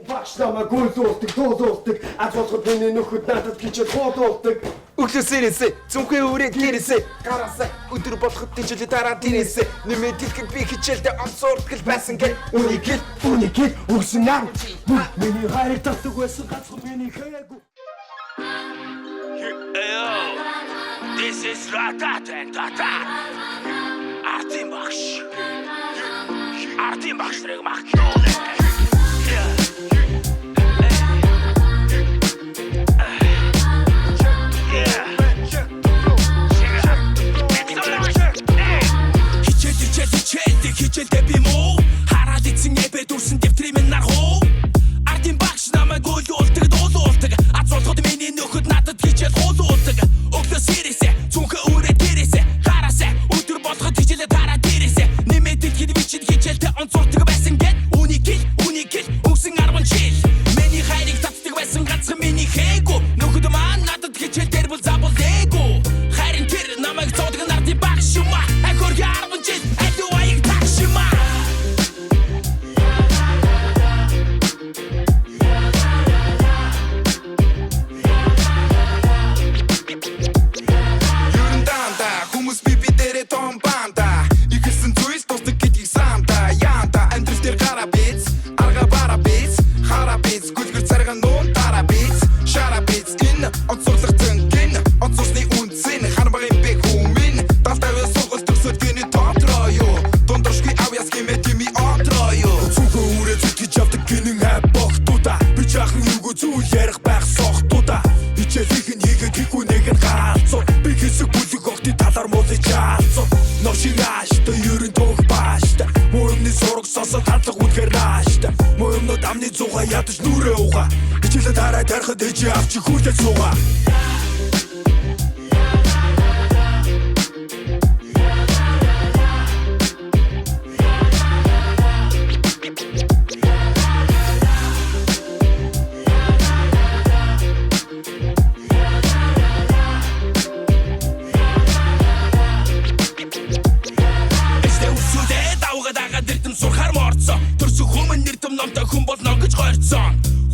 Багш намайг гүйлүүлдэг, дуулуулдаг. Аз болгоод миний нөхөд надад гिचэл хуудуулдаг. Өглөөсээрээсээ зүнхээ өрөөд гэрээсээ гараасаа өдөр болоход тийчл дараа дээрээсээ нэмээд дэлгэд би хичээлдээ онцордгол байсан гэ Уникит өгсөн нар. Миний хайрыг татдаг байсан ганцхан миний хайргүй. This is Ratata. Артем багш нарыг мах. Хичээлдээ би муу хараад ицэн эбэр дүрсэн дэвтрийн минь нар хуу ардын багш намайг гүйлүүлдэг дуулуулдаг аз болоход миний нөхөд надад хичээл хуулуулдаг өглөөс ирээсээ зүнхээ өрөөд гэрээсээ гараасаа өдөр болгоод хичээлээ дараа дээрээсээ нэмээд дэлхийд бичид хичээлдээ онцордог байсан гэд уникил өнгсөн 10 жил миний хайрыг татдаг байсан ганцхан миний хээгүү нөхөд маань надад хичээл дээр бол забол дээгүү хайрын тэр намайг зоодог ардын багш юм а хөргий 10 жил ядаж нүрээ уга хичээлээ дараа тарихад ээжээ авчи хүлээж сууга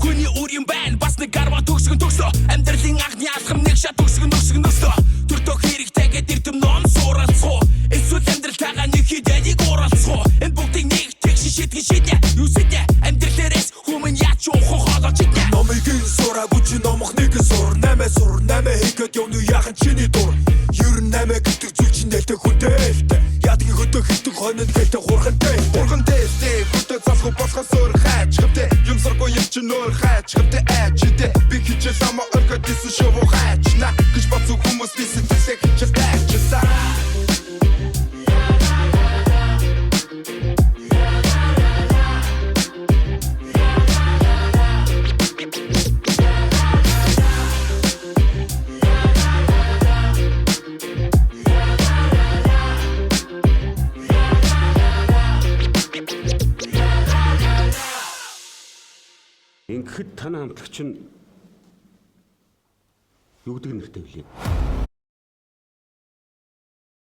Хүний үрийн байна бас нэг гарва төгсгөн төгсөө амьдралын анхны алхам нэг шат төгсгөн нөстөө төртөө хэрэгтэй гэдэг ирдэм ном суралцгоо эсвэл амьдралтайгаа нэг хэдийг уралцгоо энэ бүгдийг нэг тэгш шийдгэн шийднэ юу сэдэ амьдралээрээс хүмүн яач ухаан хоолож идэ номыг сураагүй чи номох нэг сур намаа хийгээд явна яхан чиний дур 98 гэдэг зүйл чинь нэлтэй хүнтэй ядгийн хөдөө хитэн хоног гэлтэй хургантай хөдөө засгүй босгоо сур хайчгавтэй юм сургүй юм чи нөр хайчгавтэй ачидэ би хичээл ама оргодисэн шоу хайчна гэж бацуу хүмүүс бисэд хэсэг хичээл тайчсан Ингээд таны хамтлагч нь юу гэдэг нэртэй вэ?